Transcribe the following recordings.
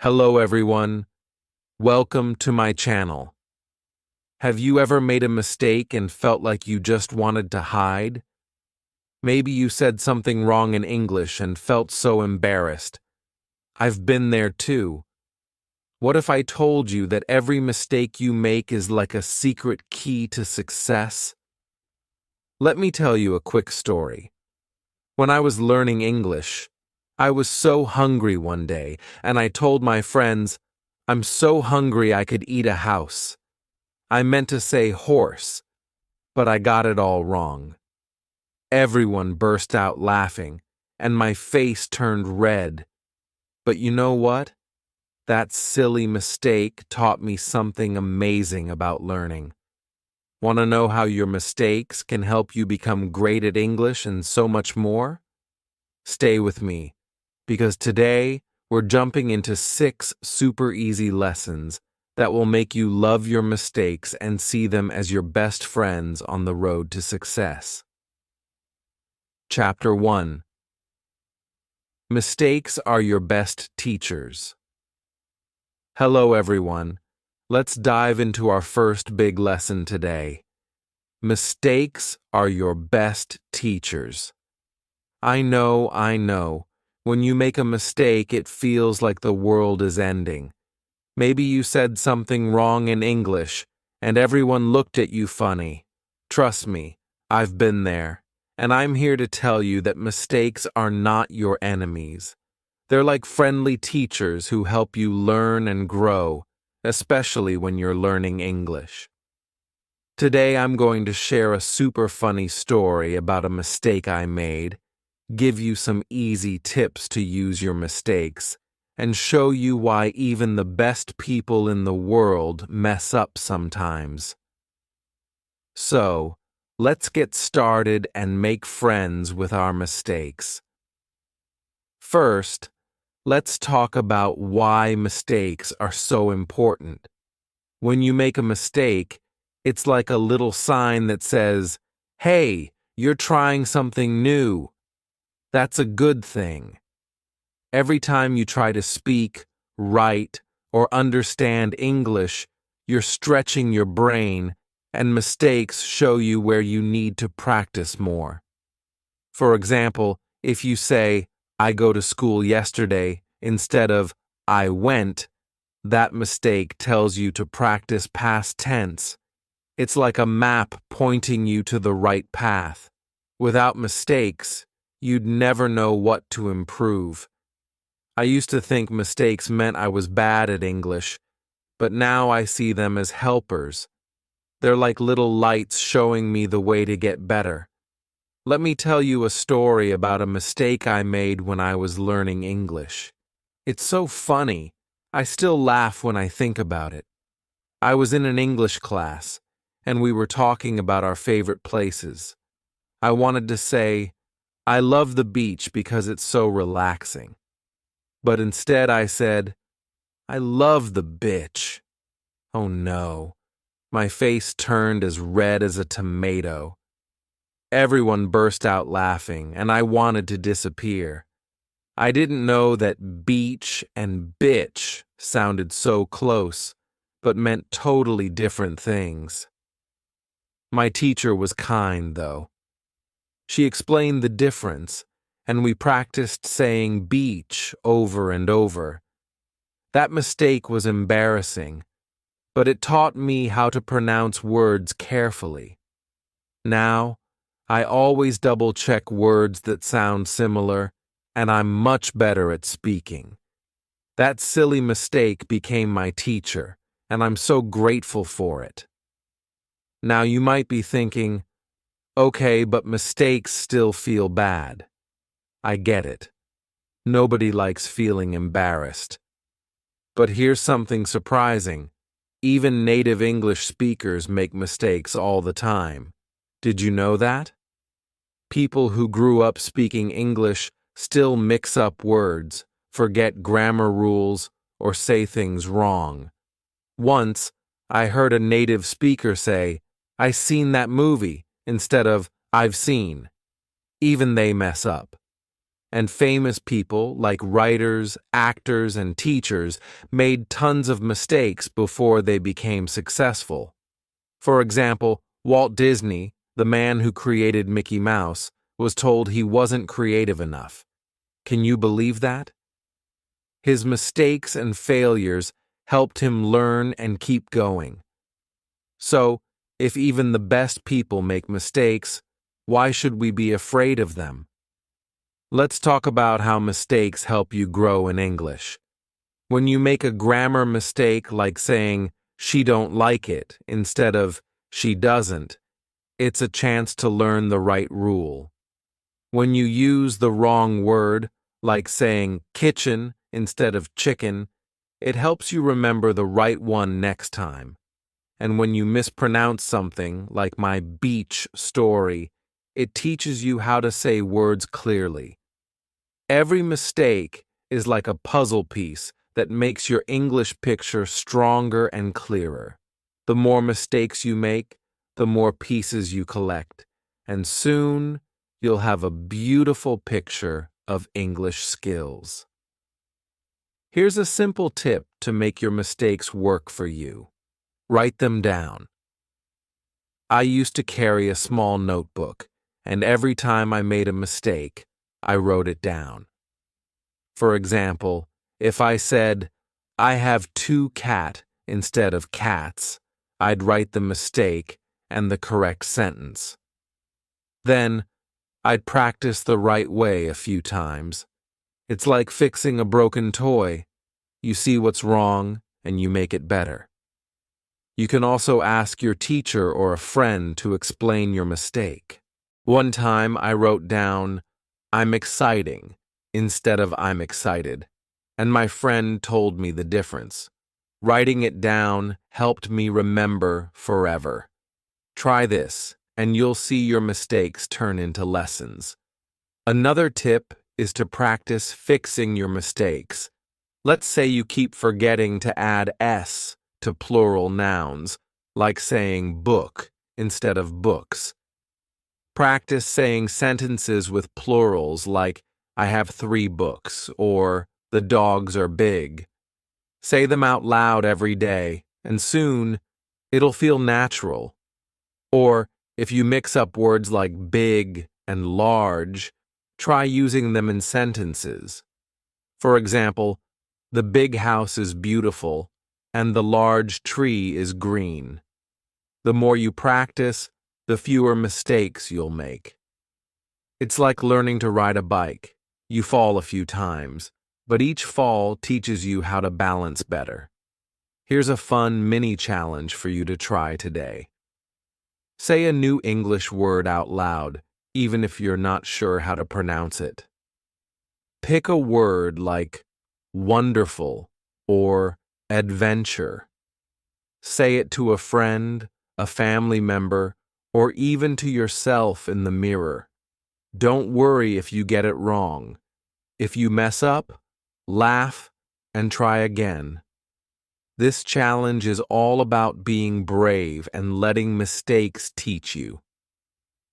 Hello everyone, welcome to my channel. Have you ever made a mistake and felt like you just wanted to hide? Maybe you said something wrong in English and felt so embarrassed. I've been there too. What if I told you that every mistake you make is like a secret key to success? Let me tell you a quick story. When I was learning English, I was so hungry one day, and I told my friends, "I'm so hungry I could eat a house." I meant to say horse, but I got it all wrong. Everyone burst out laughing, and my face turned red. But you know what? That silly mistake taught me something amazing about learning. Want to know how your mistakes can help you become great at English and so much more? Stay with me, because today we're jumping into 6 super easy lessons that will make you love your mistakes and see them as your best friends on the road to success. Chapter 1. Mistakes are your best teachers. Hello everyone. Let's dive into our first big lesson today. Mistakes are your best teachers. I know. When you make a mistake, it feels like the world is ending. Maybe you said something wrong in English, and everyone looked at you funny. Trust me, I've been there, and I'm here to tell you that mistakes are not your enemies. They're like friendly teachers who help you learn and grow, especially when you're learning English. Today I'm going to share a super funny story about a mistake I made, give you some easy tips to use your mistakes, and show you why even the best people in the world mess up sometimes. So, let's get started and make friends with our mistakes. First, let's talk about why mistakes are so important. When you make a mistake, it's like a little sign that says, "Hey, you're trying something new." That's a good thing. Every time you try to speak, write, or understand English, you're stretching your brain, and mistakes show you where you need to practice more. For example, if you say, "I go to school yesterday," instead of "I went," that mistake tells you to practice past tense. It's like a map pointing you to the right path. Without mistakes, you'd never know what to improve. I used to think mistakes meant I was bad at English, but now I see them as helpers. They're like little lights showing me the way to get better. Let me tell you a story about a mistake I made when I was learning English. It's so funny. I still laugh when I think about it. I was in an English class, and we were talking about our favorite places. I wanted to say, "I love the beach because it's so relaxing." But instead I said, "I love the bitch." Oh no. My face turned as red as a tomato. Everyone burst out laughing, and I wanted to disappear. I didn't know that beach and bitch sounded so close, but meant totally different things. My teacher was kind, though. She explained the difference, and we practiced saying beach over and over. That mistake was embarrassing, but it taught me how to pronounce words carefully. Now, I always double-check words that sound similar, and I'm much better at speaking. That silly mistake became my teacher, and I'm so grateful for it. Now you might be thinking, "Okay, but mistakes still feel bad." I get it. Nobody likes feeling embarrassed. But here's something surprising. Even native English speakers make mistakes all the time. Did you know that? People who grew up speaking English still mix up words, forget grammar rules, or say things wrong. Once, I heard a native speaker say, "I seen that movie," instead of "I've seen." Even they mess up. And famous people like writers, actors, and teachers made tons of mistakes before they became successful. For example, Walt Disney, the man who created Mickey Mouse, was told he wasn't creative enough. Can you believe that? His mistakes and failures helped him learn and keep going. So, if even the best people make mistakes, why should we be afraid of them? Let's talk about how mistakes help you grow in English. When you make a grammar mistake like saying, "she don't like it," instead of "she doesn't," it's a chance to learn the right rule. When you use the wrong word, like saying kitchen instead of chicken, it helps you remember the right one next time. And when you mispronounce something, like my beach story, it teaches you how to say words clearly. Every mistake is like a puzzle piece that makes your English picture stronger and clearer. The more mistakes you make, the more pieces you collect, and soon you'll have a beautiful picture of English skills. Here's a simple tip to make your mistakes work for you. Write them down. I used to carry a small notebook, and every time I made a mistake, I wrote it down. For example, if I said, "I have two cat" instead of cats, I'd write the mistake and the correct sentence. Then, I'd practice the right way a few times. It's like fixing a broken toy. You see what's wrong, and you make it better. You can also ask your teacher or a friend to explain your mistake. One time I wrote down, "I'm exciting," instead of "I'm excited," and my friend told me the difference. Writing it down helped me remember forever. Try this, and you'll see your mistakes turn into lessons. Another tip is to practice fixing your mistakes. Let's say you keep forgetting to add S to plural nouns, like saying book instead of books. Practice saying sentences with plurals like, "I have 3 books," or "the dogs are big." Say them out loud every day, and soon it'll feel natural. Or if you mix up words like big and large, try using them in sentences. For example, "the big house is beautiful," and "the large tree is green." The more you practice, the fewer mistakes you'll make. It's like learning to ride a bike. You fall a few times, but each fall teaches you how to balance better. Here's a fun mini challenge for you to try today. Say a new English word out loud, even if you're not sure how to pronounce it. Pick a word like wonderful or adventure. Say it to a friend, a family member, or even to yourself in the mirror. Don't worry if you get it wrong. If you mess up, laugh and try again. This challenge is all about being brave and letting mistakes teach you.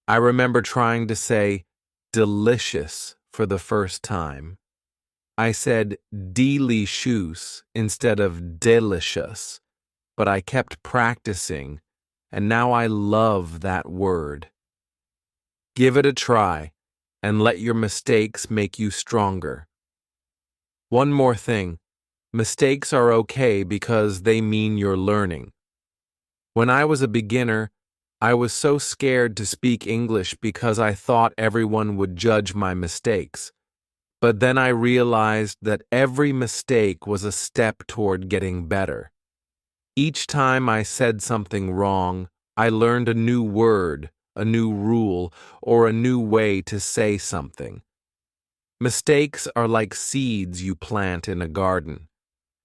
I remember trying to say delicious for the first time. I said delicious instead of delicious, but I kept practicing, and now I love that word. Give it a try, and let your mistakes make you stronger. One more thing, mistakes are okay because they mean you're learning. When I was a beginner, I was so scared to speak English because I thought everyone would judge my mistakes. But then I realized that every mistake was a step toward getting better. Each time I said something wrong, I learned a new word, a new rule, or a new way to say something. Mistakes are like seeds you plant in a garden.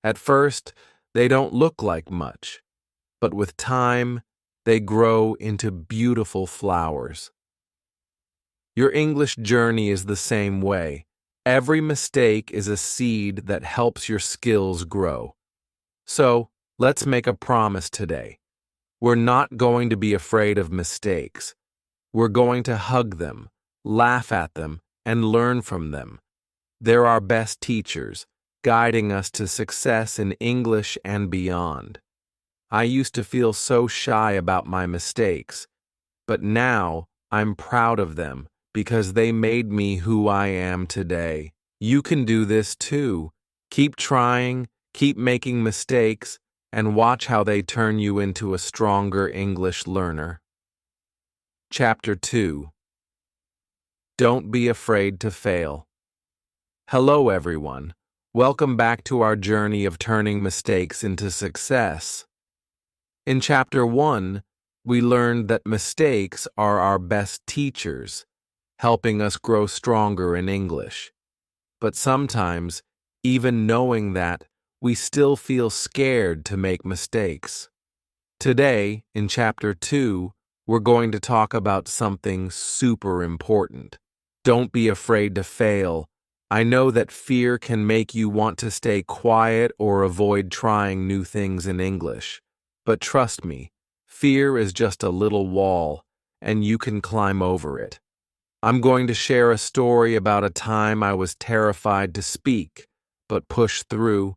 At first, they don't look like much, but with time, they grow into beautiful flowers. Your English journey is the same way. Every mistake is a seed that helps your skills grow. So, let's make a promise today. We're not going to be afraid of mistakes. We're going to hug them, laugh at them, and learn from them. They're our best teachers, guiding us to success in English and beyond. I used to feel so shy about my mistakes, but now I'm proud of them because they made me who I am today. You can do this too. Keep trying, keep making mistakes, and watch how they turn you into a stronger English learner. Chapter 2. Don't be afraid to fail. Hello, everyone. Welcome back to our journey of turning mistakes into success. In Chapter 1, we learned that mistakes are our best teachers, helping us grow stronger in English. But sometimes, even knowing that, we still feel scared to make mistakes. Today, in Chapter 2, we're going to talk about something super important. Don't be afraid to fail. I know that fear can make you want to stay quiet or avoid trying new things in English. But trust me, fear is just a little wall, and you can climb over it. I'm going to share a story about a time I was terrified to speak, but pushed through,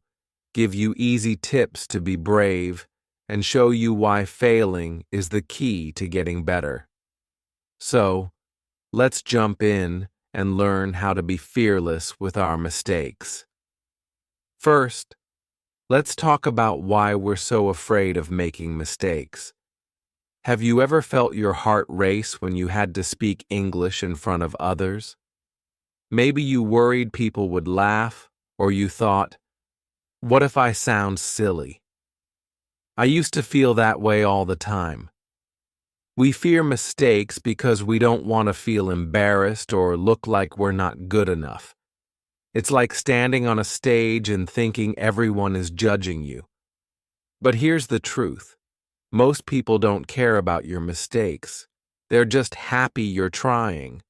give you easy tips to be brave, and show you why failing is the key to getting better. So, let's jump in and learn how to be fearless with our mistakes. First, let's talk about why we're so afraid of making mistakes. Have you ever felt your heart race when you had to speak English in front of others? Maybe you worried people would laugh, or you thought, what if I sound silly? I used to feel that way all the time. We fear mistakes because we don't want to feel embarrassed or look like we're not good enough. It's like standing on a stage and thinking everyone is judging you. But here's the truth. Most people don't care about your mistakes. They're just happy you're trying.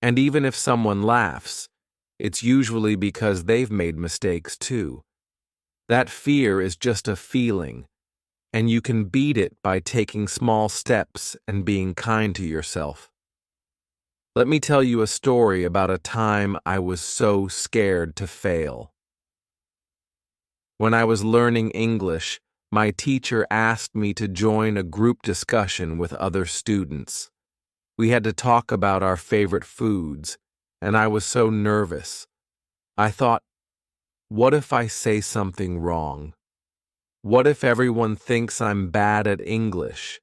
And even if someone laughs, it's usually because they've made mistakes too. That fear is just a feeling, and you can beat it by taking small steps and being kind to yourself. Let me tell you a story about a time I was so scared to fail. When I was learning English, my teacher asked me to join a group discussion with other students. We had to talk about our favorite foods, and I was so nervous. I thought, what if I say something wrong? What if everyone thinks I'm bad at English?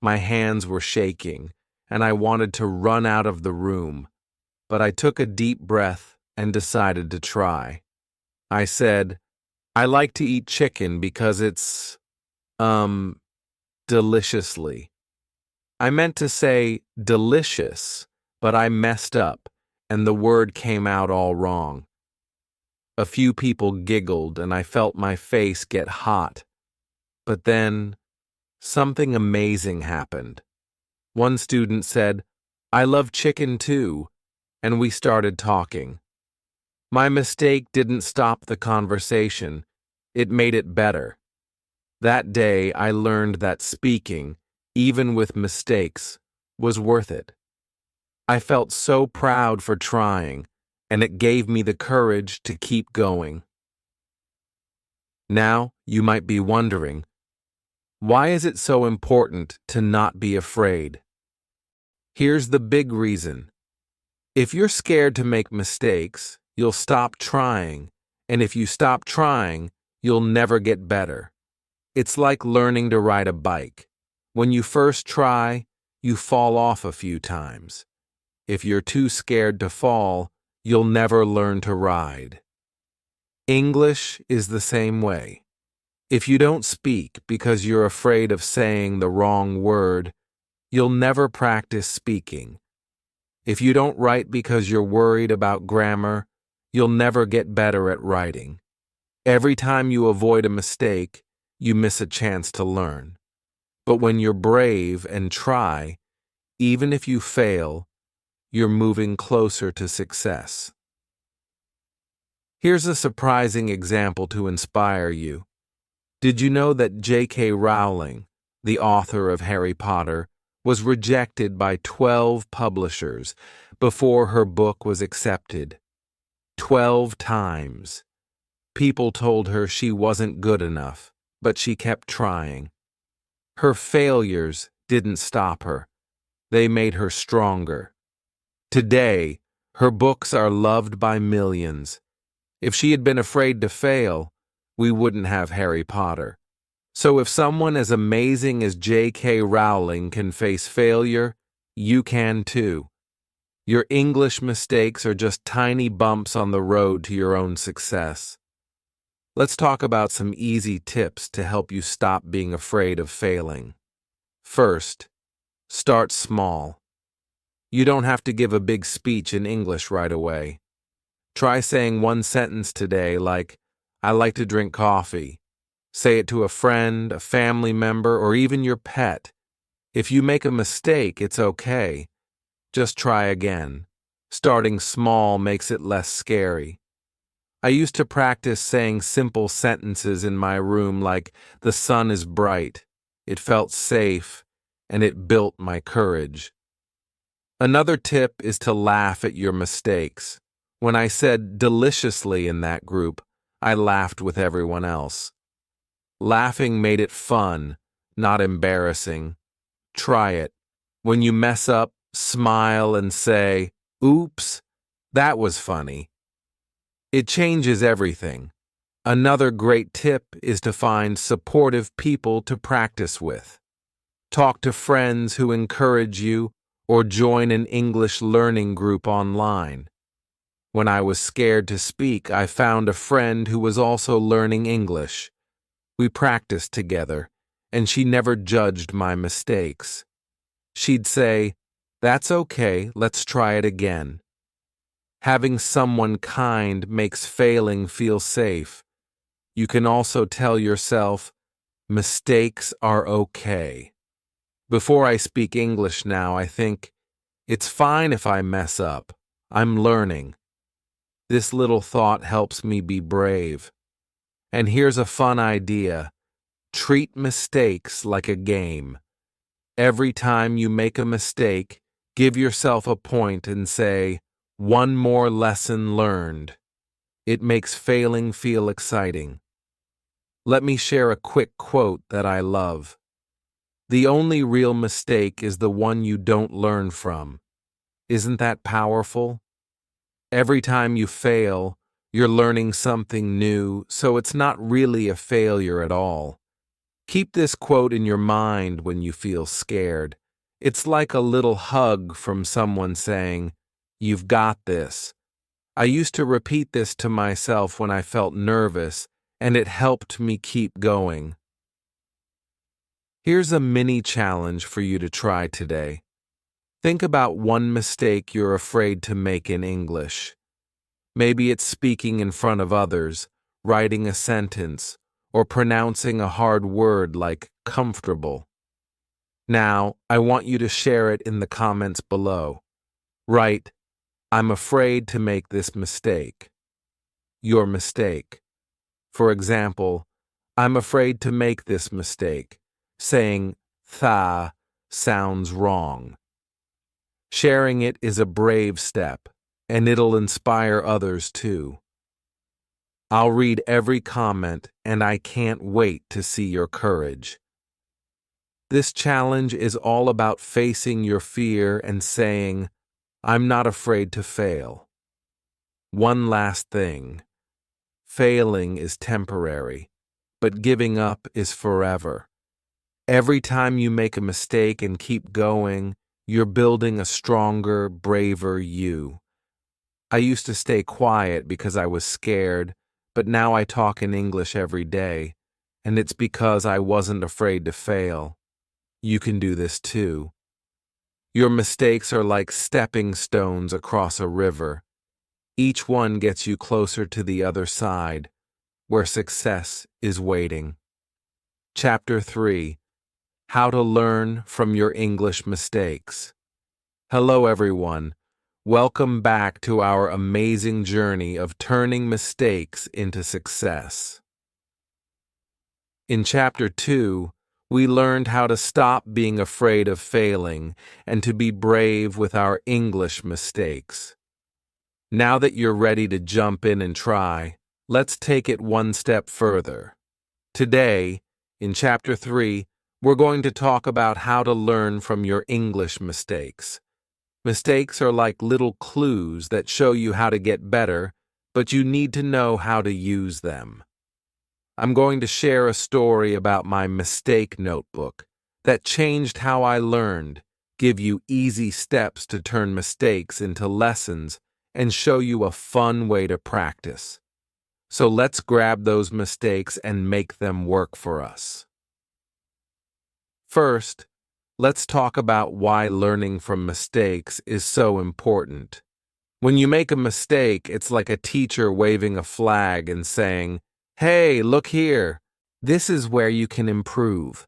My hands were shaking, and I wanted to run out of the room, but I took a deep breath and decided to try. I said, I like to eat chicken because it's, deliciously. I meant to say delicious, but I messed up, and the word came out all wrong. A few people giggled, and I felt my face get hot. But then, something amazing happened. One student said, I love chicken too, and we started talking. My mistake didn't stop the conversation, it made it better. That day I learned that speaking, even with mistakes, was worth it. I felt so proud for trying, and it gave me the courage to keep going. Now, you might be wondering, why is it so important to not be afraid? Here's the big reason. If you're scared to make mistakes, you'll stop trying, and if you stop trying, you'll never get better. It's like learning to ride a bike. When you first try, you fall off a few times. If you're too scared to fall, you'll never learn to ride. English is the same way. If you don't speak because you're afraid of saying the wrong word, you'll never practice speaking. If you don't write because you're worried about grammar, you'll never get better at writing. Every time you avoid a mistake, you miss a chance to learn. But when you're brave and try, even if you fail, you're moving closer to success. Here's a surprising example to inspire you. Did you know that J.K. Rowling, the author of Harry Potter, was rejected by 12 publishers before her book was accepted? 12 times. People told her she wasn't good enough, but she kept trying. Her failures didn't stop her. They made her stronger. Today, her books are loved by millions. If she had been afraid to fail, we wouldn't have Harry Potter. So if someone as amazing as J.K. Rowling can face failure, you can too. Your English mistakes are just tiny bumps on the road to your own success. Let's talk about some easy tips to help you stop being afraid of failing. First, start small. You don't have to give a big speech in English right away. Try saying one sentence today like, "I like to drink coffee." Say it to a friend, a family member, or even your pet. If you make a mistake, it's okay. Just try again. Starting small makes it less scary. I used to practice saying simple sentences in my room like, "The sun is bright." It felt safe, and it built my courage. Another tip is to laugh at your mistakes. When I said deliciously in that group, I laughed with everyone else. Laughing made it fun, not embarrassing. Try it. When you mess up, smile and say, "Oops, that was funny." It changes everything. Another great tip is to find supportive people to practice with. Talk to friends who encourage you or join an English learning group online. When I was scared to speak, I found a friend who was also learning English. We practiced together, and she never judged my mistakes. She'd say, "That's okay, let's try it again." Having someone kind makes failing feel safe. You can also tell yourself, mistakes are okay. Before I speak English now, I think, it's fine if I mess up. I'm learning. This little thought helps me be brave. And here's a fun idea. Treat mistakes like a game. Every time you make a mistake, give yourself a point and say, "One more lesson learned." It makes failing feel exciting. Let me share a quick quote that I love. "The only real mistake is the one you don't learn from." Isn't that powerful? Every time you fail, you're learning something new, so it's not really a failure at all. Keep this quote in your mind when you feel scared. It's like a little hug from someone saying, "You've got this." I used to repeat this to myself when I felt nervous, and it helped me keep going. Here's a mini challenge for you to try today. Think about one mistake you're afraid to make in English. Maybe it's speaking in front of others, writing a sentence, or pronouncing a hard word like comfortable. Now, I want you to share it in the comments below. Write, "I'm afraid to make this mistake." Your mistake. For example, "I'm afraid to make this mistake." Saying "tha" sounds wrong. Sharing it is a brave step, and it'll inspire others too. I'll read every comment, and I can't wait to see your courage. This challenge is all about facing your fear and saying, "I'm not afraid to fail." One last thing. Failing is temporary, but giving up is forever. Every time you make a mistake and keep going, you're building a stronger, braver you. I used to stay quiet because I was scared, but now I talk in English every day, and it's because I wasn't afraid to fail. You can do this too. Your mistakes are like stepping stones across a river. Each one gets you closer to the other side, where success is waiting. Chapter 3. How to learn from your English mistakes. Hello, everyone. Welcome back to our amazing journey of turning mistakes into success. In Chapter 2, we learned how to stop being afraid of failing and to be brave with our English mistakes. Now that you're ready to jump in and try, let's take it one step further. Today, in Chapter 3, we're going to talk about how to learn from your English mistakes. Mistakes are like little clues that show you how to get better, but you need to know how to use them. I'm going to share a story about my mistake notebook that changed how I learned, give you easy steps to turn mistakes into lessons, and show you a fun way to practice. So let's grab those mistakes and make them work for us. First, let's talk about why learning from mistakes is so important. When you make a mistake, it's like a teacher waving a flag and saying, "Hey, look here. This is where you can improve."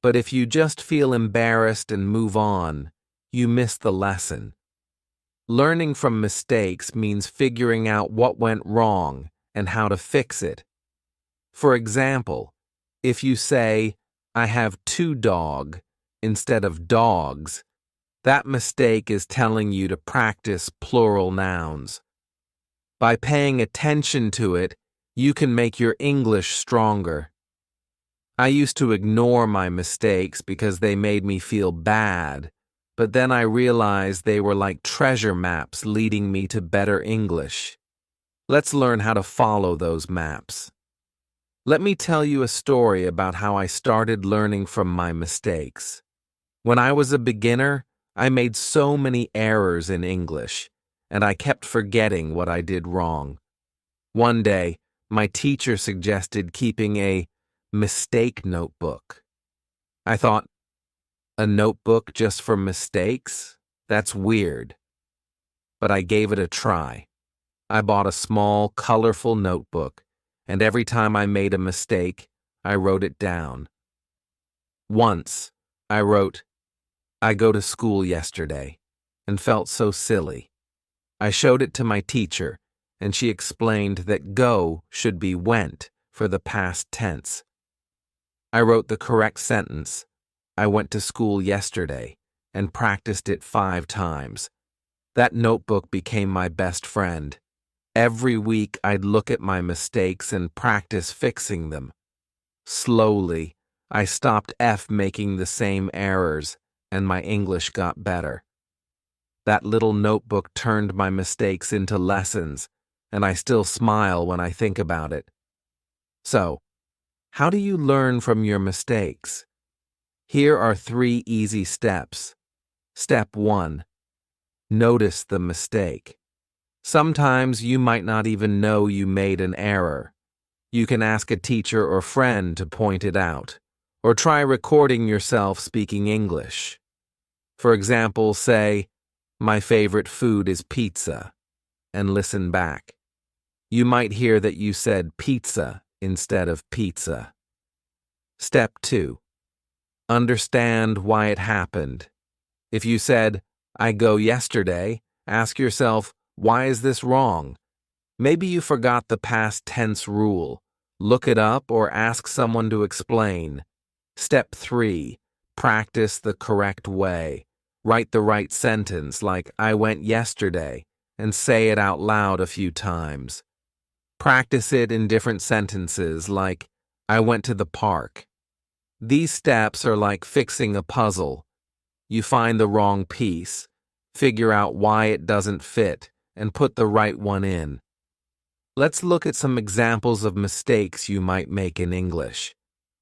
But if you just feel embarrassed and move on, you miss the lesson. Learning from mistakes means figuring out what went wrong and how to fix it. For example, if you say, "I have 2 dogs" instead of dogs, that mistake is telling you to practice plural nouns. By paying attention to it, you can make your English stronger. I used to ignore my mistakes because they made me feel bad, but then I realized they were like treasure maps leading me to better English. Let's learn how to follow those maps. Let me tell you a story about how I started learning from my mistakes. When I was a beginner, I made so many errors in English, and I kept forgetting what I did wrong. One day, my teacher suggested keeping a mistake notebook. I thought, a notebook just for mistakes? That's weird. But I gave it a try. I bought a small, colorful notebook, and every time I made a mistake, I wrote it down. Once, I wrote, "I go to school yesterday," and felt so silly. I showed it to my teacher, and she explained that go should be went for the past tense. I wrote the correct sentence, "I went to school yesterday," and practiced it 5 times. That notebook became my best friend. Every week I'd look at my mistakes and practice fixing them. Slowly, I stopped making the same errors, and my English got better. That little notebook turned my mistakes into lessons, and I still smile when I think about it. So, how do you learn from your mistakes? Here are 3 easy steps. Step 1. Notice the mistake. Sometimes you might not even know you made an error. You can ask a teacher or friend to point it out, or try recording yourself speaking English. For example, say, "My favorite food is pizza," and listen back. You might hear that you said pizza instead of pizza. Step 2. Understand why it happened. If you said, "I go yesterday," ask yourself, why is this wrong? Maybe you forgot the past tense rule. Look it up or ask someone to explain. Step 3. Practice the correct way. Write the right sentence like "I went yesterday" and say it out loud a few times. Practice it in different sentences like "I went to the park." These steps are like fixing a puzzle. You find the wrong piece, figure out why it doesn't fit, and put the right one in. Let's look at some examples of mistakes you might make in English.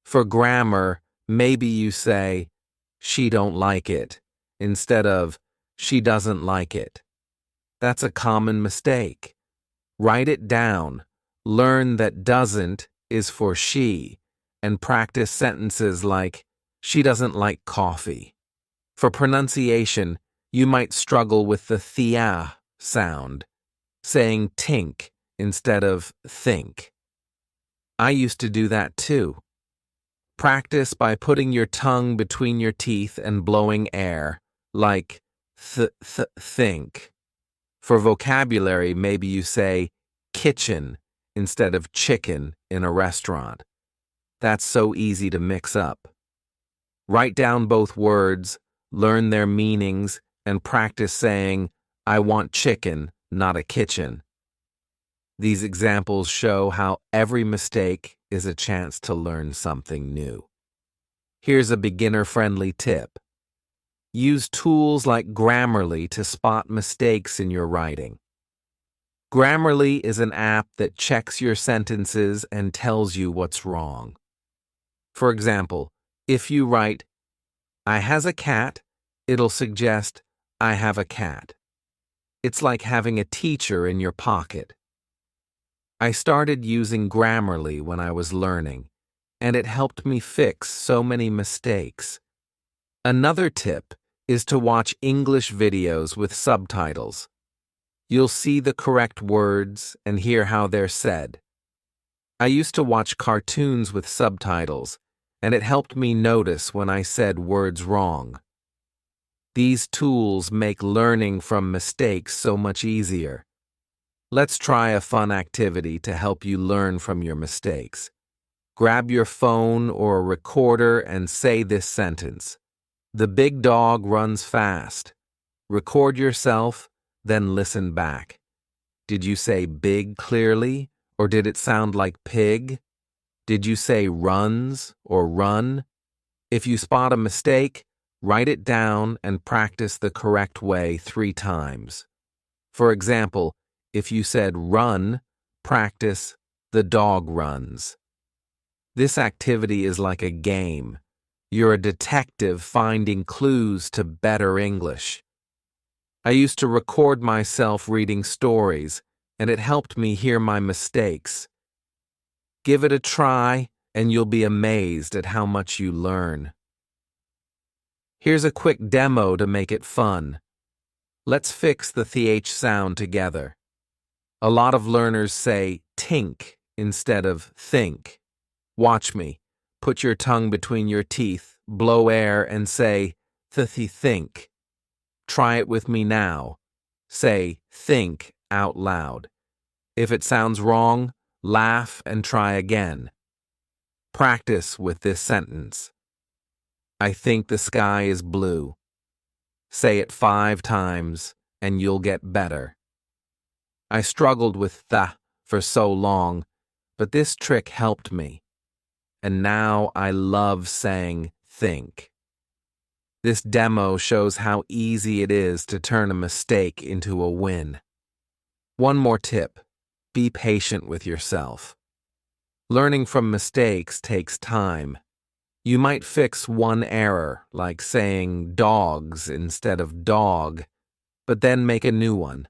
For grammar, maybe you say, "She don't like it," instead of "she doesn't like it." That's a common mistake. Write it down, learn that "doesn't" is for she, and practice sentences like, "She doesn't like coffee." For pronunciation, you might struggle with the thia sound, saying tink instead of think. I used to do that too. Practice by putting your tongue between your teeth and blowing air, like think. For vocabulary, maybe you say kitchen instead of chicken in a restaurant. That's so easy to mix up. Write down both words, learn their meanings, and practice saying, "I want chicken," not a kitchen. These examples show how every mistake is a chance to learn something new. Here's a beginner-friendly tip. Use tools like Grammarly to spot mistakes in your writing. Grammarly is an app that checks your sentences and tells you what's wrong. For example, if you write, "I has a cat," it'll suggest, "I have a cat." It's like having a teacher in your pocket. I started using Grammarly when I was learning, and it helped me fix so many mistakes. Another tip is to watch English videos with subtitles. You'll see the correct words and hear how they're said. I used to watch cartoons with subtitles, and it helped me notice when I said words wrong. These tools make learning from mistakes so much easier. Let's try a fun activity to help you learn from your mistakes. Grab your phone or a recorder and say this sentence. "The big dog runs fast." Record yourself, then listen back. Did you say big clearly, or did it sound like pig? Did you say runs or run? If you spot a mistake, write it down and practice the correct way 3 times. For example, if you said run, practice "the dog runs." This activity is like a game. You're a detective finding clues to better English. I used to record myself reading stories, and it helped me hear my mistakes. Give it a try, and you'll be amazed at how much you learn. Here's a quick demo to make it fun. Let's fix the th sound together. A lot of learners say tink instead of think. Watch me. Put your tongue between your teeth, blow air, and say think. Try it with me now. Say think out loud. If it sounds wrong, laugh and try again. Practice with this sentence. I think the sky is blue. Say it 5 times and you'll get better. I struggled with "the" for so long, but this trick helped me. And now I love saying think. This demo shows how easy it is to turn a mistake into a win. One more tip: be patient with yourself. Learning from mistakes takes time. You might fix one error, like saying dogs instead of dog, but then make a new one.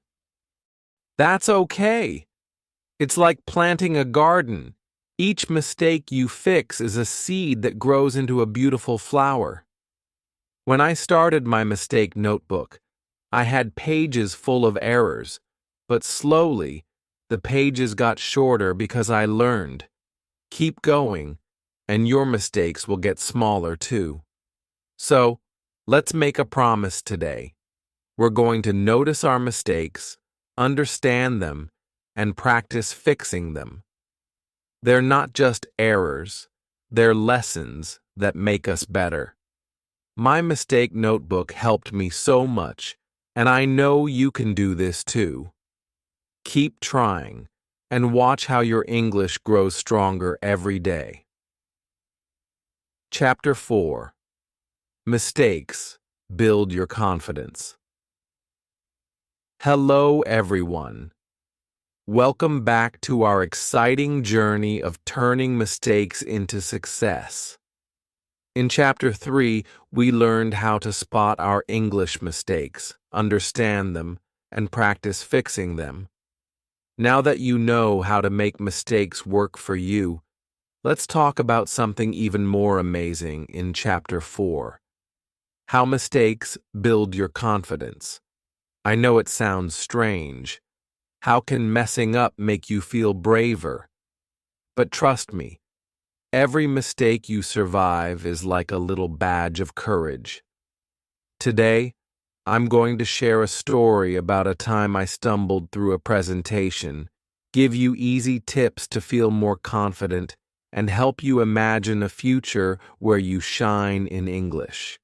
That's okay. It's like planting a garden. Each mistake you fix is a seed that grows into a beautiful flower. When I started my mistake notebook, I had pages full of errors, but slowly, the pages got shorter because I learned. Keep going, and your mistakes will get smaller too. So, let's make a promise today. We're going to notice our mistakes, understand them, and practice fixing them. They're not just errors, they're lessons that make us better. My mistake notebook helped me so much, and I know you can do this too. Keep trying, and watch how your English grows stronger every day. Chapter 4. Mistakes Build Your Confidence. Hello, everyone. Welcome back to our exciting journey of turning mistakes into success. In Chapter 3, we learned how to spot our English mistakes, understand them, and practice fixing them. Now that you know how to make mistakes work for you, let's talk about something even more amazing in Chapter 4. How mistakes build your confidence. I know it sounds strange. How can messing up make you feel braver? But trust me, every mistake you survive is like a little badge of courage. Today, I'm going to share a story about a time I stumbled through a presentation, give you easy tips to feel more confident, and help you imagine a future where you shine in English.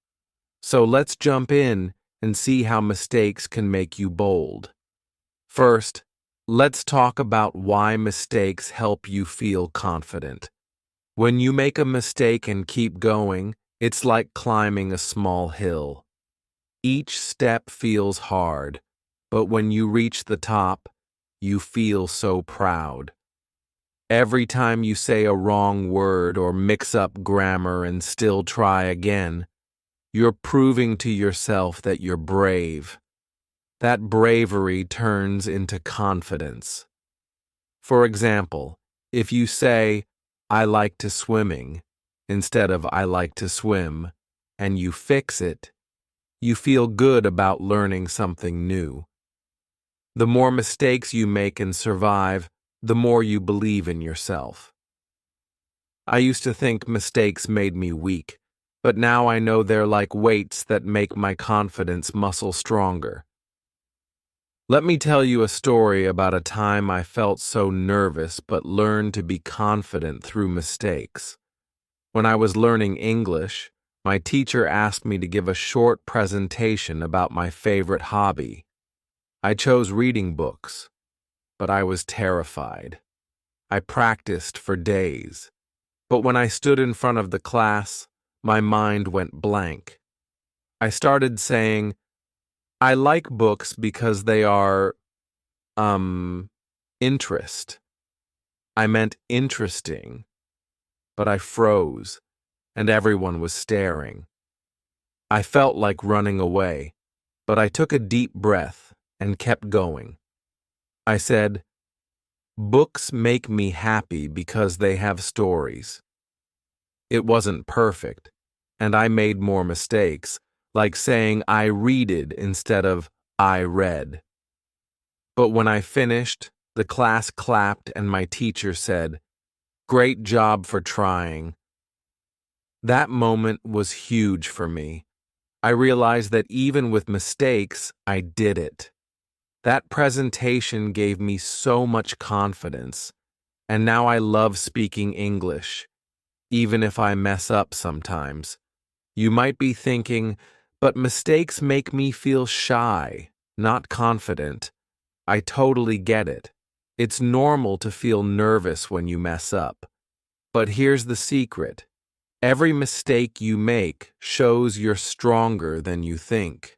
So let's jump in and see how mistakes can make you bold. First, let's talk about why mistakes help you feel confident. When you make a mistake and keep going, it's like climbing a small hill. Each step feels hard, but when you reach the top, you feel so proud. Every time you say a wrong word or mix up grammar and still try again, you're proving to yourself that you're brave. That bravery turns into confidence. For example, if you say, "I like to swimming," instead of "I like to swim," and you fix it, you feel good about learning something new. The more mistakes you make and survive, the more you believe in yourself. I used to think mistakes made me weak, but now I know they're like weights that make my confidence muscle stronger. Let me tell you a story about a time I felt so nervous but learned to be confident through mistakes. When I was learning English, my teacher asked me to give a short presentation about my favorite hobby. I chose reading books, but I was terrified. I practiced for days, but when I stood in front of the class, my mind went blank. I started saying, "I like books because they are, interest." I meant interesting, but I froze, and everyone was staring. I felt like running away, but I took a deep breath and kept going. I said, "Books make me happy because they have stories." It wasn't perfect, and I made more mistakes, like saying I readed instead of I read. But when I finished, the class clapped and my teacher said, "Great job for trying." That moment was huge for me. I realized that even with mistakes, I did it. That presentation gave me so much confidence, and now I love speaking English, even if I mess up sometimes. You might be thinking, but mistakes make me feel shy, not confident. I totally get it. It's normal to feel nervous when you mess up. But here's the secret. Every mistake you make shows you're stronger than you think.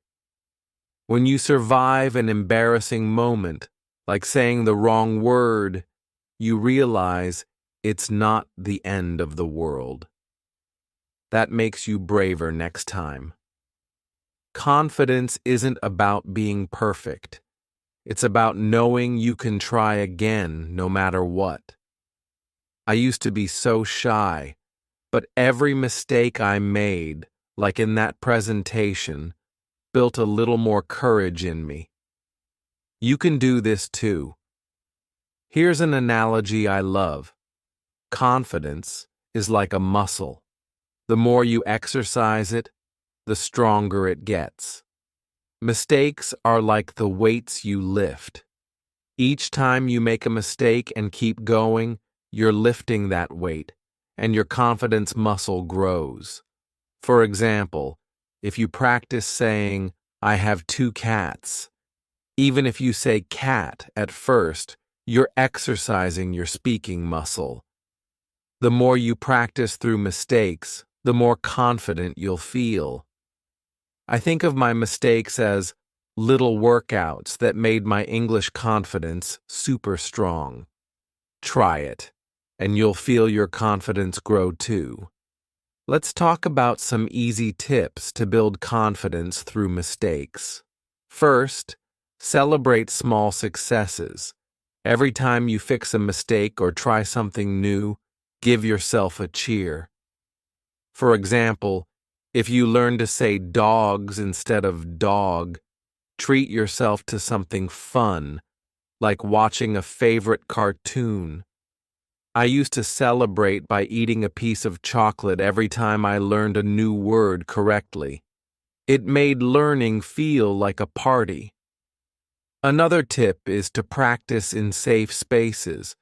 When you survive an embarrassing moment, like saying the wrong word, you realize it's not the end of the world. That makes you braver next time. Confidence isn't about being perfect. It's about knowing you can try again no matter what. I used to be so shy, but every mistake I made, like in that presentation, built a little more courage in me. You can do this too. Here's an analogy I love. Confidence is like a muscle. The more you exercise it, the stronger it gets. Mistakes are like the weights you lift. Each time you make a mistake and keep going, you're lifting that weight, and your confidence muscle grows. For example, if you practice saying, "I have 2 cats," even if you say cat at first, you're exercising your speaking muscle. The more you practice through mistakes, the more confident you'll feel. I think of my mistakes as little workouts that made my English confidence super strong. Try it, and you'll feel your confidence grow too. Let's talk about some easy tips to build confidence through mistakes. First, celebrate small successes. Every time you fix a mistake or try something new, give yourself a cheer. For example, if you learn to say dogs instead of dog, treat yourself to something fun, like watching a favorite cartoon. I used to celebrate by eating a piece of chocolate every time I learned a new word correctly. It made learning feel like a party. Another tip is to practice in safe spaces.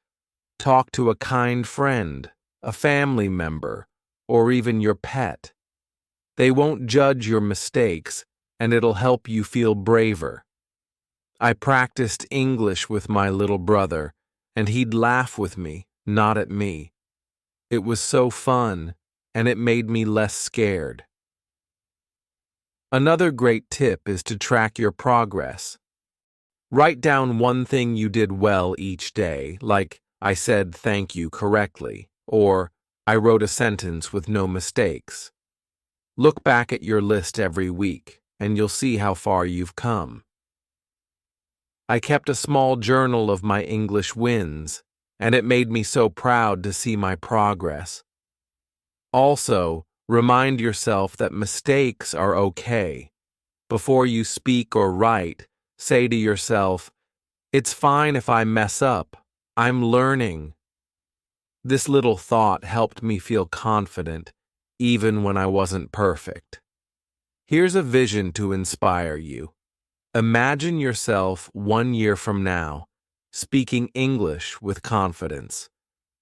Talk to a kind friend, a family member, or even your pet. They won't judge your mistakes, and it'll help you feel braver. I practiced English with my little brother, and he'd laugh with me, not at me. It was so fun, and it made me less scared. Another great tip is to track your progress. Write down one thing you did well each day, like I said thank you correctly, or I wrote a sentence with no mistakes. Look back at your list every week, and you'll see how far you've come. I kept a small journal of my English wins, and it made me so proud to see my progress. Also, remind yourself that mistakes are okay. Before you speak or write, say to yourself, "It's fine if I mess up. I'm learning." This little thought helped me feel confident, even when I wasn't perfect. Here's a vision to inspire you. Imagine yourself 1 year from now, speaking English with confidence.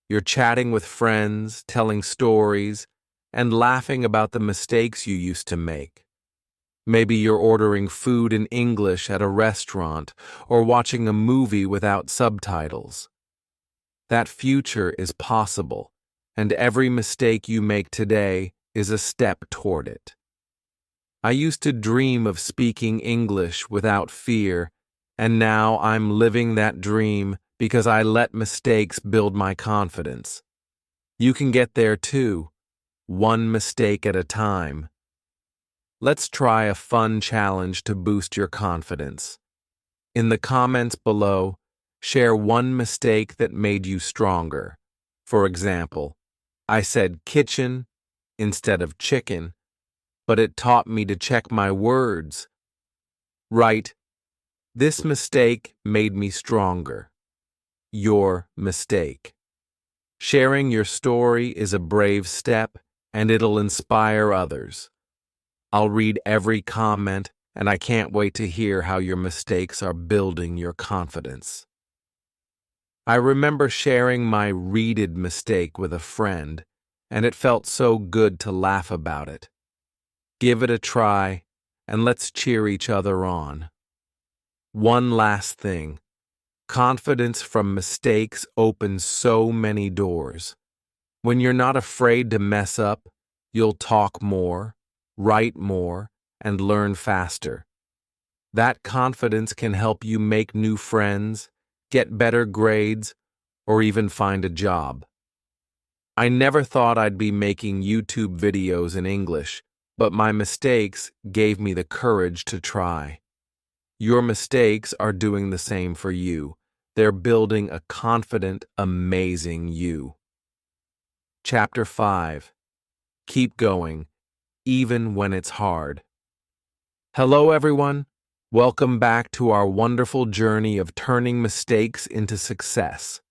You're chatting with friends, telling stories, and laughing about the mistakes you used to make. Maybe you're ordering food in English at a restaurant or watching a movie without subtitles. That future is possible, and every mistake you make today is a step toward it. I used to dream of speaking English without fear, and now I'm living that dream because I let mistakes build my confidence. You can get there too, one mistake at a time. Let's try a fun challenge to boost your confidence. In the comments below, share one mistake that made you stronger. For example, I said kitchen instead of chicken, but it taught me to check my words. Write, "This mistake made me stronger." Your mistake. Sharing your story is a brave step, and it'll inspire others. I'll read every comment, and I can't wait to hear how your mistakes are building your confidence. I remember sharing my readed mistake with a friend, and it felt so good to laugh about it. Give it a try, and let's cheer each other on. One last thing. Confidence from mistakes opens so many doors. When you're not afraid to mess up, you'll talk more, write more, and learn faster. That confidence can help you make new friends, get better grades, or even find a job. I never thought I'd be making YouTube videos in English, but my mistakes gave me the courage to try. Your mistakes are doing the same for you. They're building a confident, amazing you. Chapter 5. Keep going, even when it's hard. Hello, everyone. Welcome back to our wonderful journey of turning mistakes into success.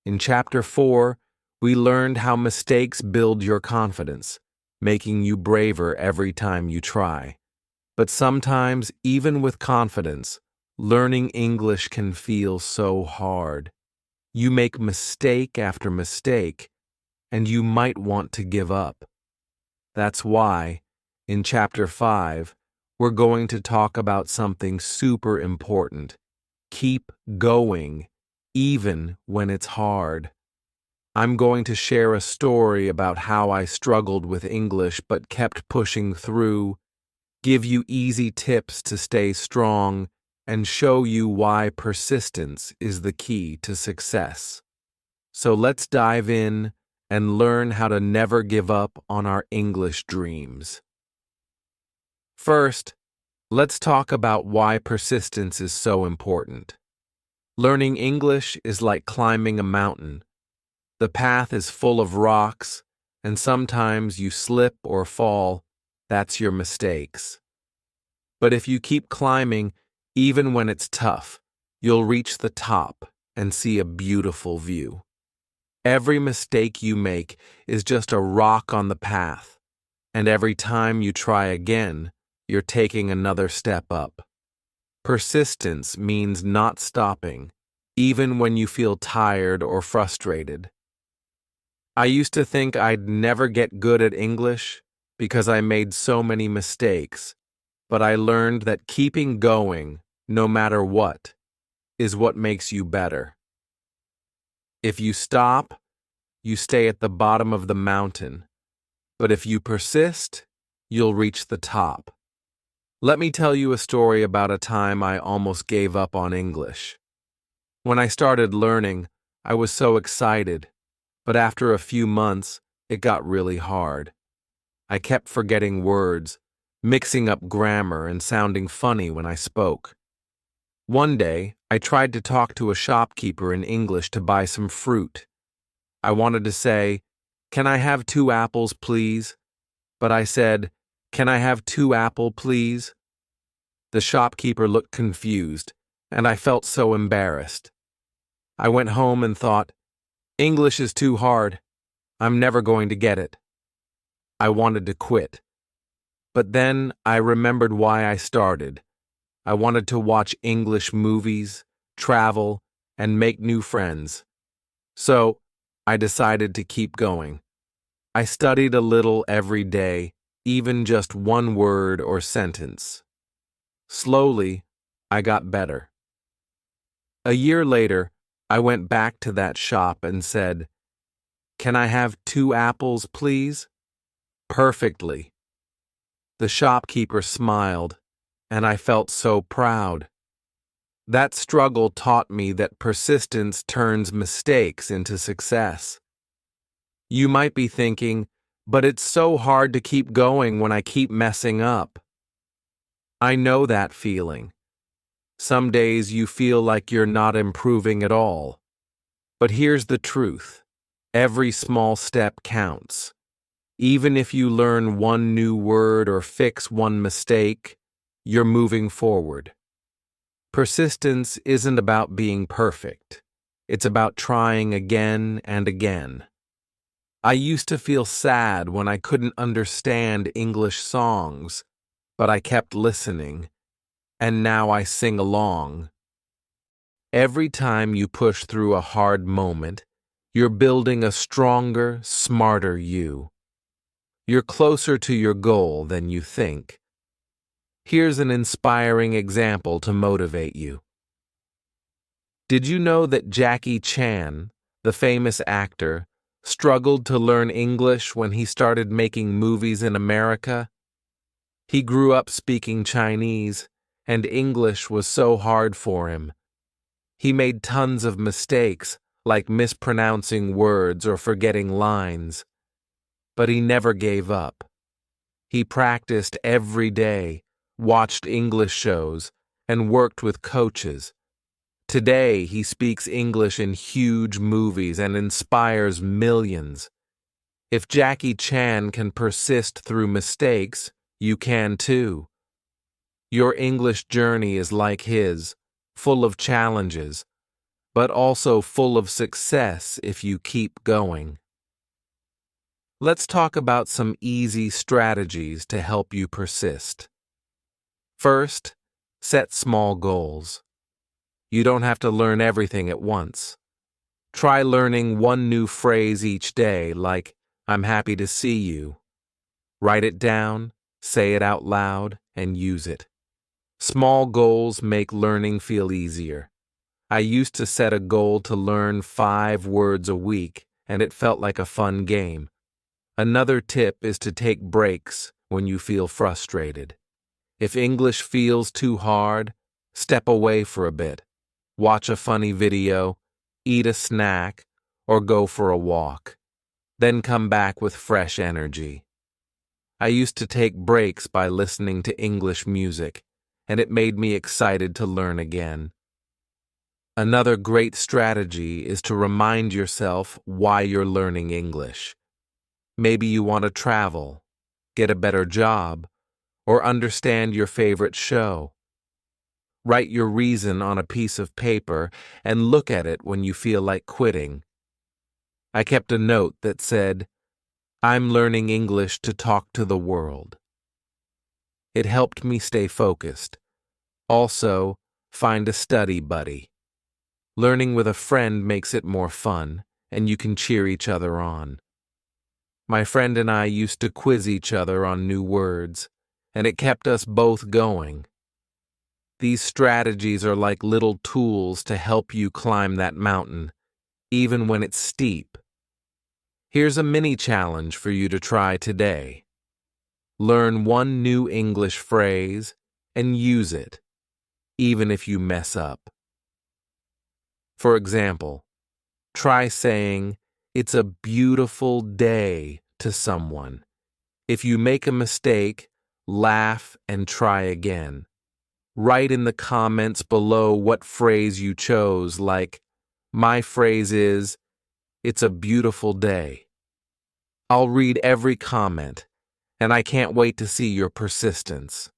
In Chapter 4, we learned how mistakes build your confidence, making you braver every time you try. But sometimes, even with confidence, learning English can feel so hard. You make mistake after mistake, and you might want to give up. That's why, in Chapter 5, we're going to talk about something super important. Keep going, even when it's hard. I'm going to share a story about how I struggled with English but kept pushing through, give you easy tips to stay strong, and show you why persistence is the key to success. So let's dive in and learn how to never give up on our English dreams. First, let's talk about why persistence is so important. Learning English is like climbing a mountain. The path is full of rocks, and sometimes you slip or fall. That's your mistakes. But if you keep climbing, even when it's tough, you'll reach the top and see a beautiful view. Every mistake you make is just a rock on the path, and every time you try again, you're taking another step up. Persistence means not stopping, even when you feel tired or frustrated. I used to think I'd never get good at English because I made so many mistakes, but I learned that keeping going, no matter what, is what makes you better. If you stop, you stay at the bottom of the mountain, but if you persist, you'll reach the top. Let me tell you a story about a time I almost gave up on English. When I started learning, I was so excited, but after a few months, it got really hard. I kept forgetting words, mixing up grammar, and sounding funny when I spoke. One day, I tried to talk to a shopkeeper in English to buy some fruit. I wanted to say, "Can I have 2 apples, please?" But I said, "Can I have 2 apples, please?" The shopkeeper looked confused, and I felt so embarrassed. I went home and thought, English is too hard. I'm never going to get it. I wanted to quit. But then I remembered why I started. I wanted to watch English movies, travel, and make new friends. So I decided to keep going. I studied a little every day, even just one word or sentence. Slowly, I got better. A year later, I went back to that shop and said, "Can I have 2 apples, please?" Perfectly. The shopkeeper smiled, and I felt so proud. That struggle taught me that persistence turns mistakes into success. You might be thinking, but it's so hard to keep going when I keep messing up. I know that feeling. Some days you feel like you're not improving at all. But here's the truth. Every small step counts. Even if you learn one new word or fix one mistake, you're moving forward. Persistence isn't about being perfect. It's about trying again and again. I used to feel sad when I couldn't understand English songs, but I kept listening, and now I sing along. Every time you push through a hard moment, you're building a stronger, smarter you. You're closer to your goal than you think. Here's an inspiring example to motivate you. Did you know that Jackie Chan, the famous actor, struggled to learn English when he started making movies in America? He grew up speaking Chinese, and English was so hard for him. He made tons of mistakes, like mispronouncing words or forgetting lines. But he never gave up. He practiced every day, watched English shows, and worked with coaches. Today, he speaks English in huge movies and inspires millions. If Jackie Chan can persist through mistakes, you can too. Your English journey is like his, full of challenges, but also full of success if you keep going. Let's talk about some easy strategies to help you persist. First, set small goals. You don't have to learn everything at once. Try learning one new phrase each day, like, "I'm happy to see you." Write it down, say it out loud, and use it. Small goals make learning feel easier. I used to set a goal to learn 5 words a week, and it felt like a fun game. Another tip is to take breaks when you feel frustrated. If English feels too hard, step away for a bit. Watch a funny video, eat a snack, or go for a walk. Then come back with fresh energy. I used to take breaks by listening to English music, and it made me excited to learn again. Another great strategy is to remind yourself why you're learning English. Maybe you want to travel, get a better job, or understand your favorite show. Write your reason on a piece of paper and look at it when you feel like quitting. I kept a note that said, "I'm learning English to talk to the world." It helped me stay focused. Also, find a study buddy. Learning with a friend makes it more fun, and you can cheer each other on. My friend and I used to quiz each other on new words, and it kept us both going. These strategies are like little tools to help you climb that mountain, even when it's steep. Here's a mini challenge for you to try today. Learn one new English phrase and use it, even if you mess up. For example, try saying, "It's a beautiful day" to someone. If you make a mistake, laugh and try again. Write in the comments below what phrase you chose, like, my phrase is, "It's a beautiful day." I'll read every comment, and I can't wait to see your persistence.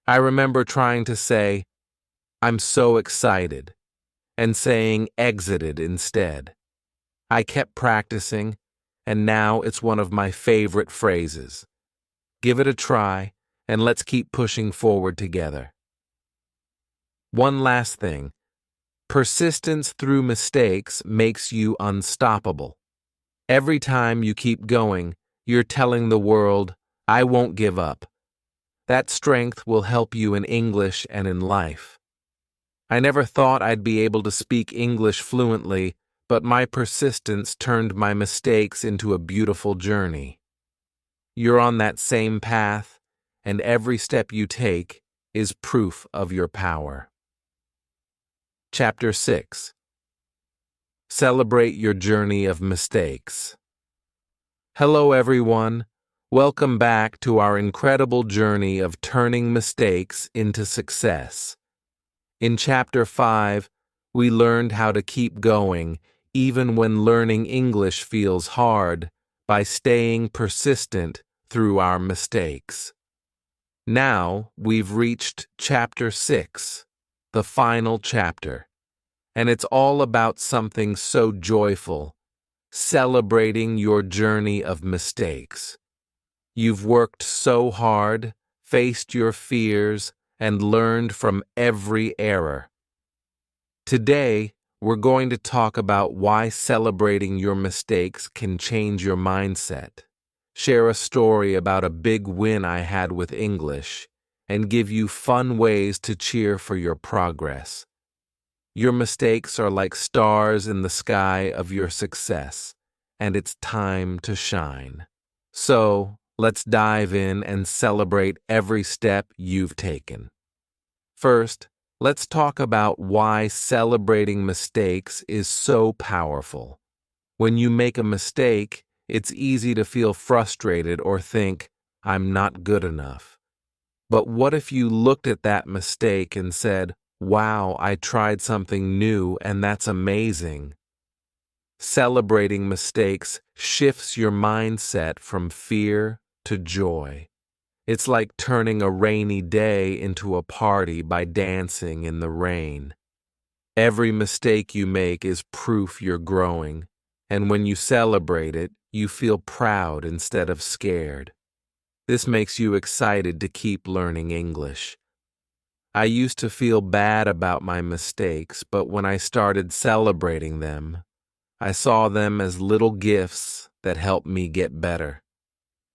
I remember trying to say, "I'm so excited," and saying "exited" instead. I kept practicing, and now it's one of my favorite phrases. Give it a try, and let's keep pushing forward together. One last thing. Persistence through mistakes makes you unstoppable. Every time you keep going, you're telling the world, "I won't give up." That strength will help you in English and in life. I never thought I'd be able to speak English fluently, but my persistence turned my mistakes into a beautiful journey. You're on that same path, and every step you take is proof of your power. Chapter 6. Celebrate your journey of mistakes. Hello, everyone. Welcome back to our incredible journey of turning mistakes into success. In Chapter 5, we learned how to keep going even when learning English feels hard by staying persistent through our mistakes. Now we've reached Chapter 6, the final chapter, and it's all about something so joyful, celebrating your journey of mistakes. You've worked so hard, faced your fears, and learned from every error. Today, we're going to talk about why celebrating your mistakes can change your mindset, share a story about a big win I had with English, and give you fun ways to cheer for your progress. Your mistakes are like stars in the sky of your success, and it's time to shine. So, let's dive in and celebrate every step you've taken. First, let's talk about why celebrating mistakes is so powerful. When you make a mistake, it's easy to feel frustrated or think, "I'm not good enough." But what if you looked at that mistake and said, "Wow, I tried something new and that's amazing"? Celebrating mistakes shifts your mindset from fear to joy. It's like turning a rainy day into a party by dancing in the rain. Every mistake you make is proof you're growing, and when you celebrate it, you feel proud instead of scared. This makes you excited to keep learning English. I used to feel bad about my mistakes, but when I started celebrating them, I saw them as little gifts that helped me get better.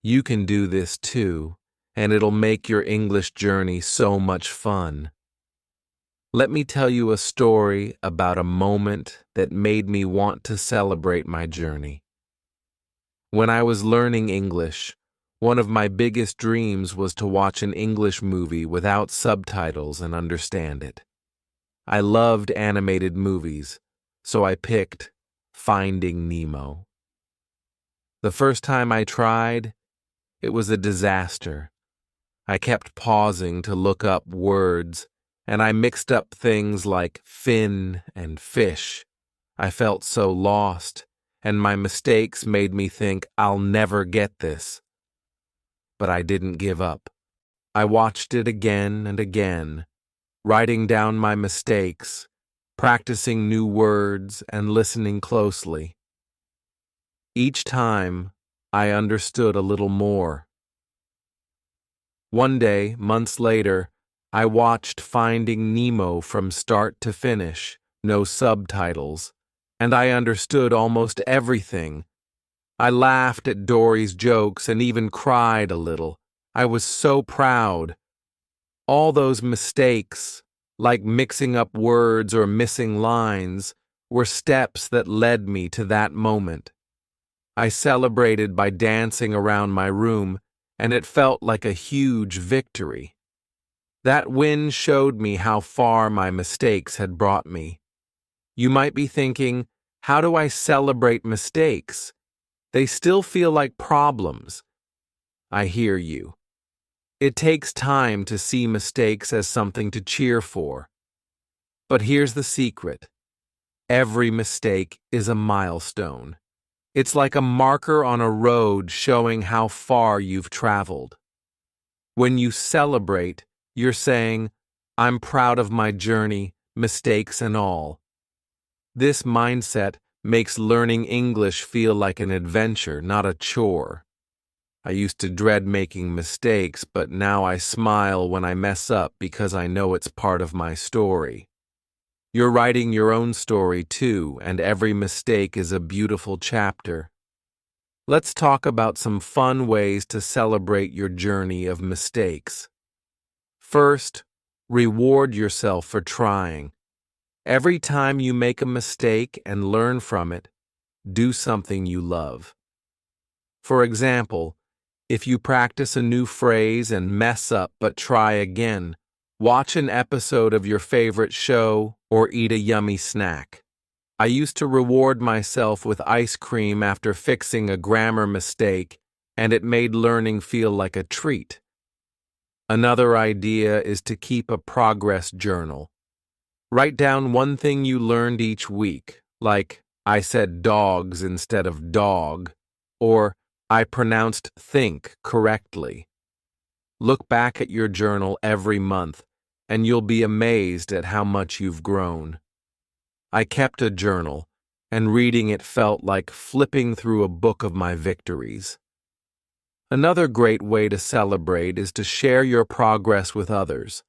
You can do this too, and it'll make your English journey so much fun. Let me tell you a story about a moment that made me want to celebrate my journey. When I was learning English, one of my biggest dreams was to watch an English movie without subtitles and understand it. I loved animated movies, so I picked Finding Nemo. The first time I tried, it was a disaster. I kept pausing to look up words, and I mixed up things like fin and fish. I felt so lost, and my mistakes made me think I'll never get this. But I didn't give up. I watched it again and again, writing down my mistakes, practicing new words, and listening closely. Each time, I understood a little more. One day, months later, I watched Finding Nemo from start to finish, no subtitles, and I understood almost everything. I laughed at Dory's jokes and even cried a little. I was so proud. All those mistakes, like mixing up words or missing lines, were steps that led me to that moment. I celebrated by dancing around my room, and it felt like a huge victory. That win showed me how far my mistakes had brought me. You might be thinking, how do I celebrate mistakes? They still feel like problems. I hear you. It takes time to see mistakes as something to cheer for. But here's the secret. Every mistake is a milestone. It's like a marker on a road showing how far you've traveled. When you celebrate, you're saying, I'm proud of my journey, mistakes and all. This mindset makes learning English feel like an adventure, not a chore. I used to dread making mistakes, but now I smile when I mess up because I know it's part of my story. You're writing your own story too, and every mistake is a beautiful chapter. Let's talk about some fun ways to celebrate your journey of mistakes. First, reward yourself for trying. Every time you make a mistake and learn from it, do something you love. For example, if you practice a new phrase and mess up but try again, watch an episode of your favorite show or eat a yummy snack. I used to reward myself with ice cream after fixing a grammar mistake, and it made learning feel like a treat. Another idea is to keep a progress journal. Write down one thing you learned each week, like, I said dogs instead of dog, or I pronounced think correctly. Look back at your journal every month, and you'll be amazed at how much you've grown. I kept a journal, and reading it felt like flipping through a book of my victories. Another great way to celebrate is to share your progress with others.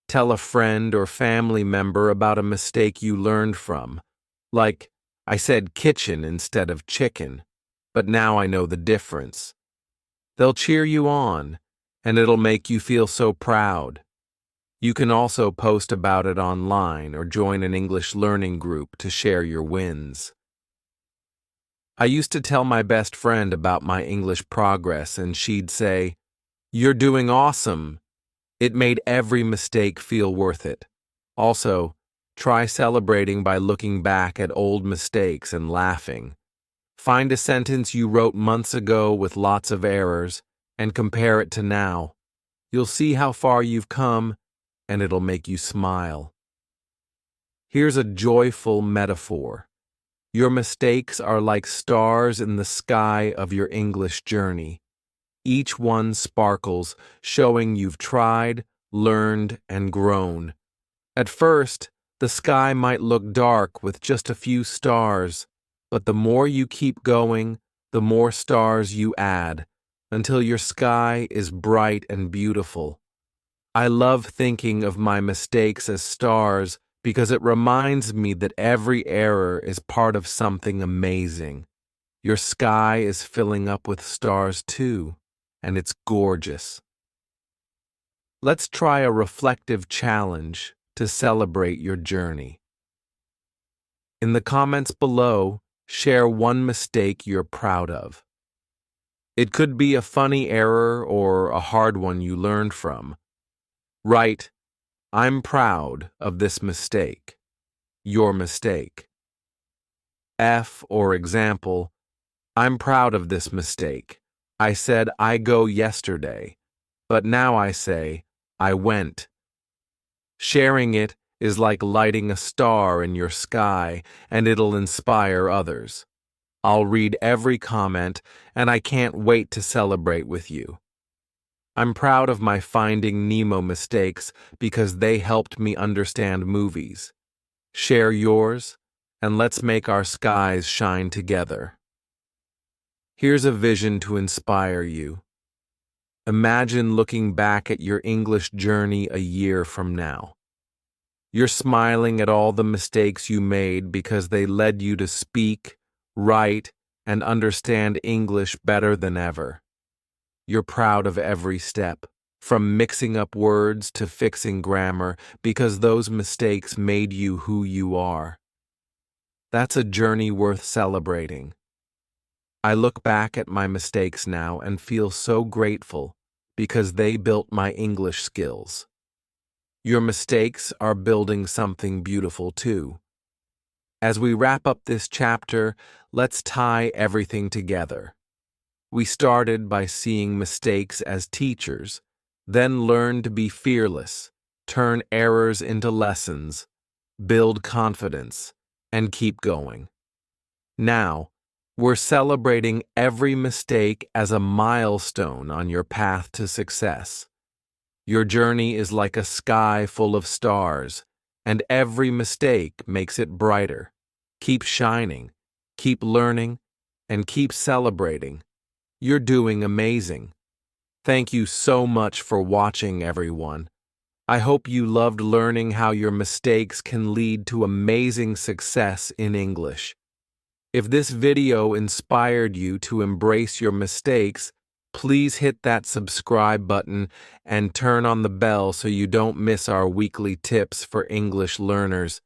Tell a friend or family member about a mistake you learned from, like, I said kitchen instead of chicken, but now I know the difference. They'll cheer you on, and it'll make you feel so proud. You can also post about it online or join an English learning group to share your wins. I used to tell my best friend about my English progress, and she'd say, "You're doing awesome." It made every mistake feel worth it. Also, try celebrating by looking back at old mistakes and laughing. Find a sentence you wrote months ago with lots of errors and compare it to now. You'll see how far you've come, and it'll make you smile. Here's a joyful metaphor. Your mistakes are like stars in the sky of your English journey. Each one sparkles, showing you've tried, learned, and grown. At first, the sky might look dark with just a few stars, but the more you keep going, the more stars you add, until your sky is bright and beautiful. I love thinking of my mistakes as stars because it reminds me that every error is part of something amazing. Your sky is filling up with stars too, and it's gorgeous. Let's try a reflective challenge to celebrate your journey. In the comments below, share one mistake you're proud of. It could be a funny error or a hard one you learned from. Write, I'm proud of this mistake. Your mistake. Or example, I'm proud of this mistake. I said I go yesterday, but now I say I went. Sharing it is like lighting a star in your sky, and it'll inspire others. I'll read every comment, and I can't wait to celebrate with you. I'm proud of my Finding Nemo mistakes because they helped me understand movies. Share yours, and let's make our skies shine together. Here's a vision to inspire you. Imagine looking back at your English journey a year from now. You're smiling at all the mistakes you made because they led you to speak, write, and understand English better than ever. You're proud of every step, from mixing up words to fixing grammar, because those mistakes made you who you are. That's a journey worth celebrating. I look back at my mistakes now and feel so grateful because they built my English skills. Your mistakes are building something beautiful too. As we wrap up this chapter, let's tie everything together. We started by seeing mistakes as teachers, then learned to be fearless, turn errors into lessons, build confidence, and keep going. Now, we're celebrating every mistake as a milestone on your path to success. Your journey is like a sky full of stars, and every mistake makes it brighter. Keep shining, keep learning, and keep celebrating. You're doing amazing. Thank you so much for watching, everyone. I hope you loved learning how your mistakes can lead to amazing success in English. If this video inspired you to embrace your mistakes, please hit that subscribe button and turn on the bell so you don't miss our weekly tips for English learners.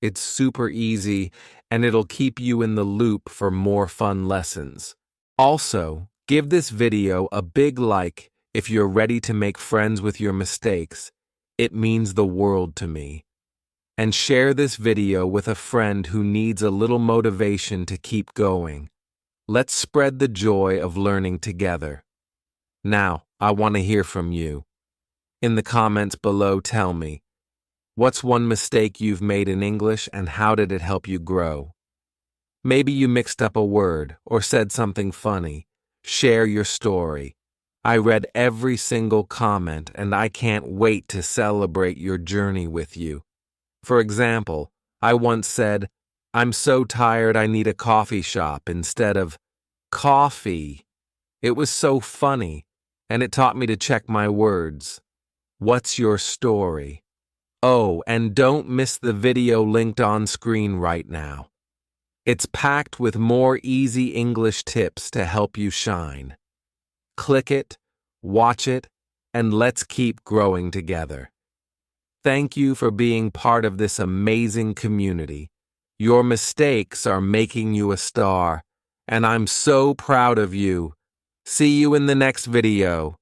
It's super easy, and it'll keep you in the loop for more fun lessons. Also, give this video a big like if you're ready to make friends with your mistakes. It means the world to me. And share this video with a friend who needs a little motivation to keep going. Let's spread the joy of learning together. Now, I want to hear from you. In the comments below, tell me, what's one mistake you've made in English and how did it help you grow? Maybe you mixed up a word or said something funny. Share your story. I read every single comment and I can't wait to celebrate your journey with you. For example, I once said, "I'm so tired I need a coffee shop," instead of coffee. It was so funny, and it taught me to check my words. What's your story? Oh, and don't miss the video linked on screen right now. It's packed with more easy English tips to help you shine. Click it, watch it, and let's keep growing together. Thank you for being part of this amazing community. Your mistakes are making you a star, and I'm so proud of you. See you in the next video.